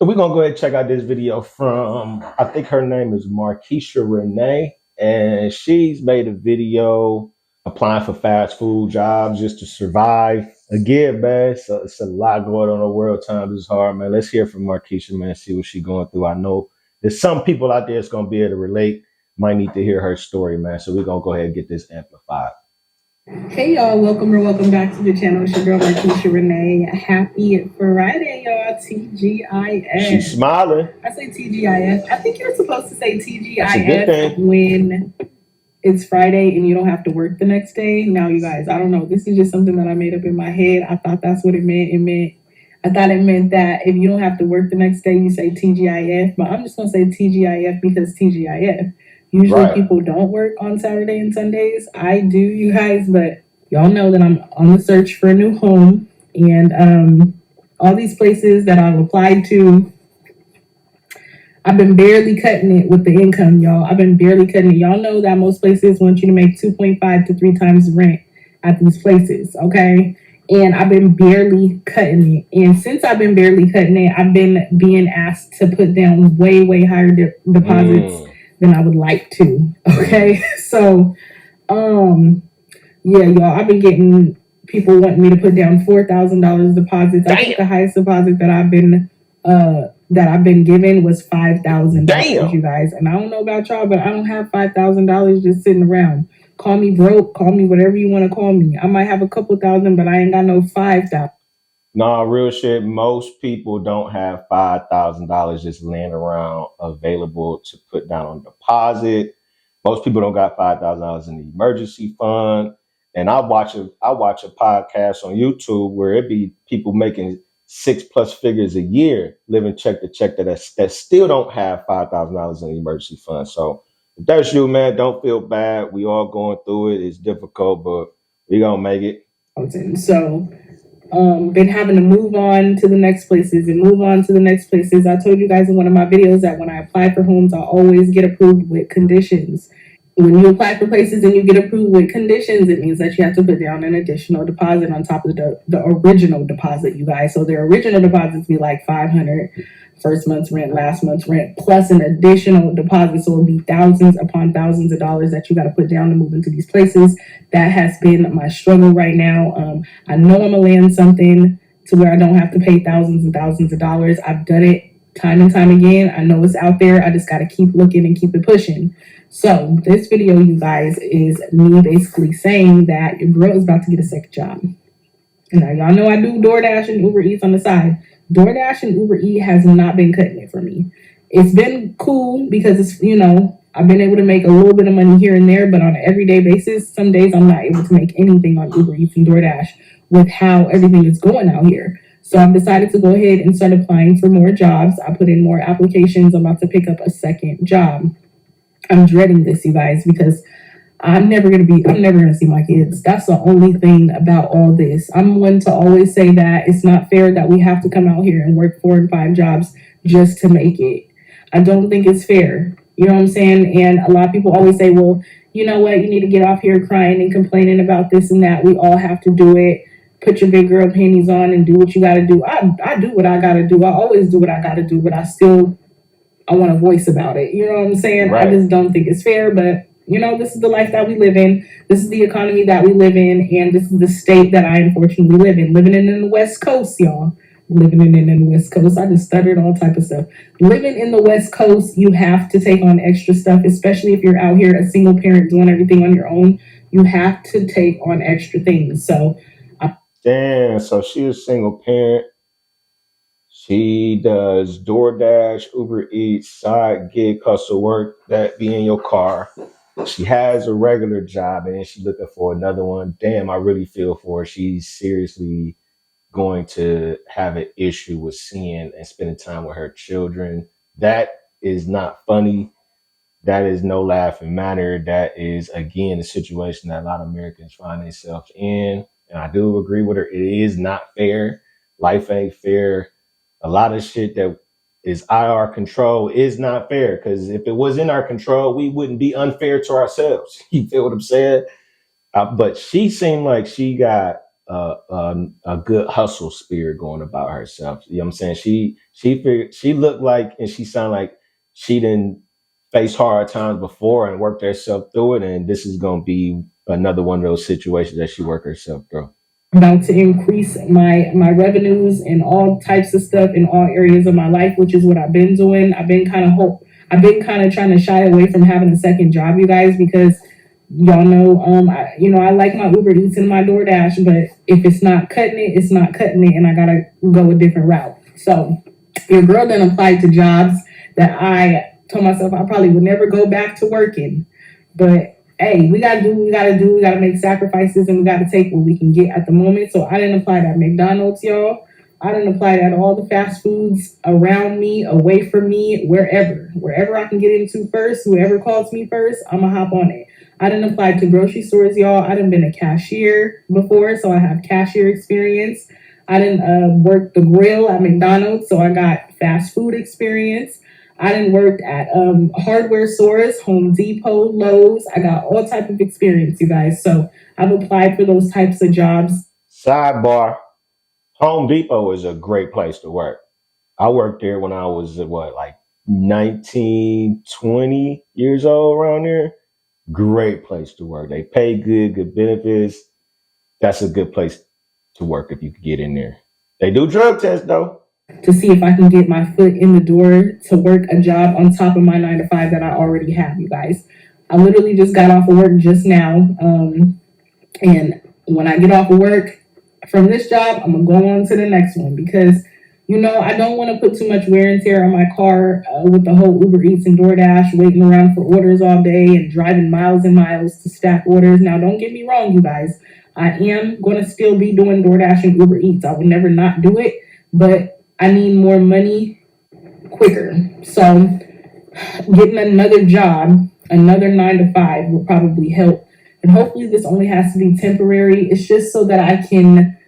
So we're gonna go ahead and check out this video from I think her name is Markeisha Renee, and she's made a video applying for fast food jobs just to survive. Again, man, so it's a lot going on in the world. Times is hard, man. Let's hear from Markeisha, man. See what she's going through. I know there's some people out there that's gonna be able to relate. Might need to hear her story, man. So we're gonna go ahead and get this amplified. Hey y'all, welcome back to the channel. It's your girl Markeisha Renee. Happy Friday, y'all. TGIF. She's smiling. I say TGIF. I think you're supposed to say That's a good TGIF thing. when it's Friday and you don't have to work the next day. Now, you guys, I don't know. This is just something that I made up in my head. I thought that's what it meant. I thought it meant that if you don't have to work the next day, you say TGIF. But I'm just gonna say TGIF because TGIF. Usually Right. people don't work on Saturday and Sundays. I do, you guys, but y'all know that I'm on the search for a new home, and all these places that I've applied to, I've been barely cutting it with the income, y'all. I've been barely cutting it. Y'all know that most places want you to make 2.5 to 3 times rent at these places, okay? And I've been barely cutting it. And since I've been barely cutting it, I've been being asked to put down way higher deposits than I would like to. Okay. So, yeah, y'all, I've been getting people wanting me to put down $4,000 deposits. I think the highest deposit that I've been given was $5,000, you guys. And I don't know about y'all, but I don't have $5,000 just sitting around. Call me broke, call me whatever you want to call me. I might have a couple thousand, but I ain't got no 5,000. No, real shit. Most people don't have $5,000 just laying around available to put down on deposit. Most people don't got $5,000 in the emergency fund. And I watch a podcast on YouTube where it be people making 6+ figures a year, living check to check that still don't have $5,000 in the emergency fund. So if that's you, man, don't feel bad. We all going through it. It's difficult, but we gonna make it. So been having to move on to the next places and move on to the next places. I told you guys in one of my videos that when I apply for homes, I always get approved with conditions. When you apply for places and you get approved with conditions, it means that you have to put down an additional deposit on top of the original deposit, you guys. So their original deposits be like $500, first month's rent, last month's rent, plus an additional deposit. So it'll be thousands upon thousands of dollars that you got to put down to move into these places. That has been my struggle right now. I know I'm gonna land something to where I don't have to pay thousands and thousands of dollars. I've done it time and time again. I know it's out there. I just got to keep looking and keep it pushing. So this video, you guys, is me basically saying that your girl is about to get a second job. Now, y'all know I do DoorDash and Uber Eats on the side. DoorDash and Uber Eats has not been cutting it for me. It's been cool because it's, I've been able to make a little bit of money here and there, but on an everyday basis, some days I'm not able to make anything on Uber Eats and DoorDash with how everything is going out here. So I've decided to go ahead and start applying for more jobs. I put in more applications. I'm about to pick up a second job. I'm dreading this, you guys, because I'm never gonna see my kids. That's the only thing about all this. I'm one to always say that it's not fair that we have to come out here and work 4 and 5 jobs just to make it. I don't think it's fair. You know what I'm saying? And a lot of people always say, well, you know what? You need to get off here crying and complaining about this and that. We all have to do it. Put your big girl panties on and do what you got to do. I do what I got to do. I always do what I got to do, but I want a voice about it. You know what I'm saying? Right. I just don't think it's fair, but this is the life that we live in. This is the economy that we live in, and this is the state that I unfortunately live in. Living in the West Coast, y'all. Living in the West Coast. I just stuttered all type of stuff. Living in the West Coast, you have to take on extra stuff, especially if you're out here a single parent doing everything on your own. You have to take on extra things. So, Damn, so she a single parent. She does DoorDash, Uber Eats, side gig hustle work that be in your car. She has a regular job and then she's looking for another one. Damn, I really feel for her. She's seriously going to have an issue with seeing and spending time with her children. That is not funny. That is no laughing matter. That is, again, the situation that a lot of Americans find themselves in. And I do agree with her. It is not fair. Life ain't fair. A lot of shit that is out of our control is not fair, because if it was in our control, we wouldn't be unfair to ourselves. You feel what I'm saying? But she seemed like she got a good hustle spirit going about herself. You know what I'm saying? She figured, she looked like, and she sounded like she didn't face hard times before and worked herself through it. And this is gonna be another one of those situations that she worked herself through. About to increase my revenues and all types of stuff in all areas of my life, which is what I've been doing. I've been kind of trying to shy away from having a second job, you guys, because y'all know, I like my Uber Eats and my DoorDash, but if it's not cutting it, it's not cutting it, and I gotta go a different route. So your girl then applied to jobs that I told myself I probably would never go back to working, but hey, we gotta do what we gotta do. We gotta make sacrifices, and we gotta take what we can get at the moment. So I didn't apply at McDonald's, y'all. I didn't apply at all the fast foods around me, away from me, wherever I can get into first. Whoever calls me first, I'ma hop on it. I didn't apply to grocery stores, y'all. I didn't been a cashier before, so I have cashier experience. I didn't work the grill at McDonald's, so I got fast food experience. I didn't work at hardware stores, Home Depot, Lowe's. I got all type of experience, you guys. So I've applied for those types of jobs. Sidebar: Home Depot is a great place to work. I worked there when I was like 19, 20 years old, around there. Great place to work. They pay good, good benefits. That's a good place to work if you could get in there. They do drug tests though. To see if I can get my foot in the door to work a job on top of my 9 to 5 that I already have, you guys. I literally just got off of work just now. And when I get off of work from this job, I'm going to go on to the next one because, I don't want to put too much wear and tear on my car with the whole Uber Eats and DoorDash, waiting around for orders all day and driving miles and miles to stack orders. Now, don't get me wrong, you guys. I am going to still be doing DoorDash and Uber Eats. I would never not do it, but I need more money quicker. So getting another job, another 9 to 5 will probably help. And hopefully this only has to be temporary. It's just so that I can,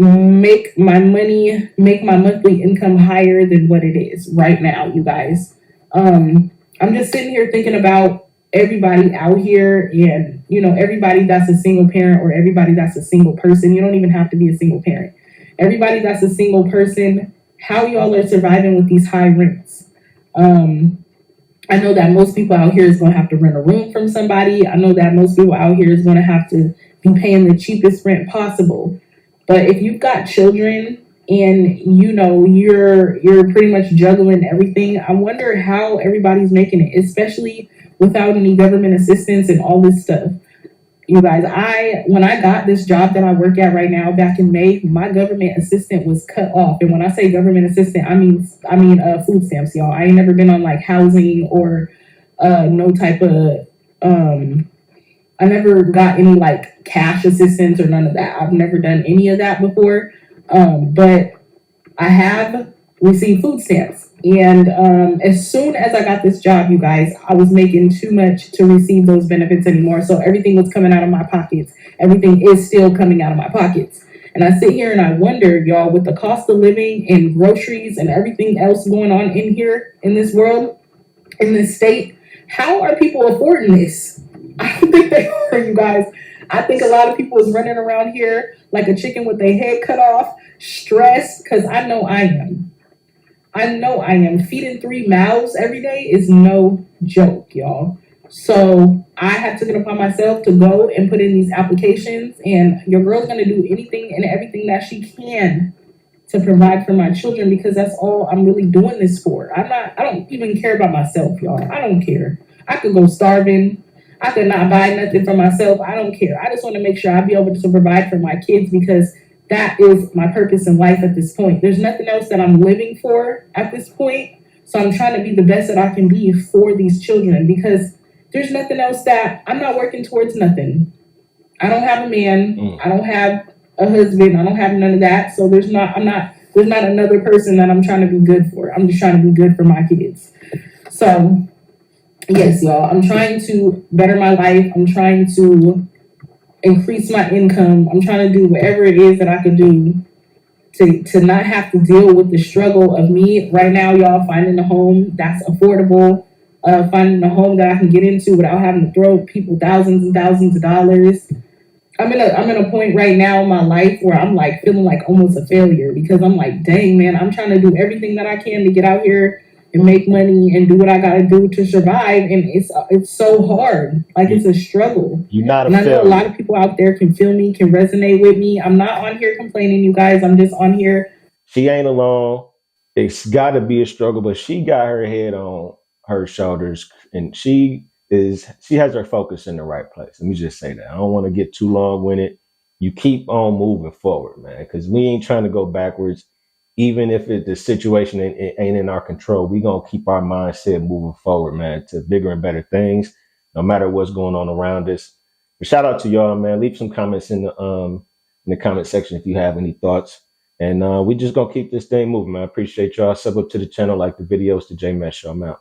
make my monthly income higher than what it is right now, you guys. I'm just sitting here thinking about everybody out here and, everybody that's a single parent or everybody that's a single person. You don't even have to be a single parent. Everybody that's a single person, how y'all are surviving with these high rents. I know that most people out here is going to have to rent a room from somebody. I know that most people out here is going to have to be paying the cheapest rent possible. But if you've got children and you're pretty much juggling everything, I wonder how everybody's making it, especially without any government assistance and all this stuff. You guys, when I got this job that I work at right now back in May, my government assistant was cut off. And when I say government assistant, I mean food stamps, y'all. I ain't never been on like housing or no type of I never got any like cash assistance or none of that. I've never done any of that before. But I have received food stamps. And as soon as I got this job, you guys, I was making too much to receive those benefits anymore. So everything was coming out of my pockets. Everything is still coming out of my pockets. And I sit here and I wonder, y'all, with the cost of living and groceries and everything else going on in here, in this world, in this state, how are people affording this? I don't think they are, you guys. I think a lot of people is running around here like a chicken with their head cut off, stressed, because I know I am. Feeding 3 mouths every day is no joke, y'all. So I have taken it upon myself to go and put in these applications, and your girl's gonna do anything and everything that she can to provide for my children because that's all I'm really doing this for. I don't even care about myself, y'all. I don't care. I could go starving. I could not buy nothing for myself. I don't care. I just want to make sure I be able to provide for my kids because that is my purpose in life at this point. There's nothing else that I'm living for at this point. So I'm trying to be the best that I can be for these children because there's nothing else that I'm not working towards nothing. I don't have a man. I don't have a husband. I don't have none of that. So there's not another person that I'm trying to be good for. I'm just trying to be good for my kids. So yes, y'all, I'm trying to better my life. I'm trying to increase my income. I'm trying to do whatever it is that I can do to not have to deal with the struggle of me right now, y'all, finding a home that's affordable, finding a home that I can get into without having to throw people thousands and thousands of dollars. I'm in a point right now in my life where I'm like feeling like almost a failure, because I'm like, dang man, I'm trying to do everything that I can to get out here and make money and do what I gotta do to survive, and it's so hard. Like, it's a struggle. You're not a And I know a lot failure. of people out there can feel me, can resonate with me. I'm not on here complaining, you guys. I'm just on here. She ain't alone. It's got to be a struggle, but she got her head on her shoulders, and she has her focus in the right place. Let me just say that. I don't want to get too long with it. You keep on moving forward, man, because we ain't trying to go backwards. Even if the situation ain't in our control, we gonna keep our mindset moving forward, man, to bigger and better things, no matter what's going on around us. But shout out to y'all, man. Leave some comments in the comment section if you have any thoughts. And we just gonna keep this thing moving, man. I appreciate y'all. Sub up to the channel, like the videos. The J Mesh Show. I'm out.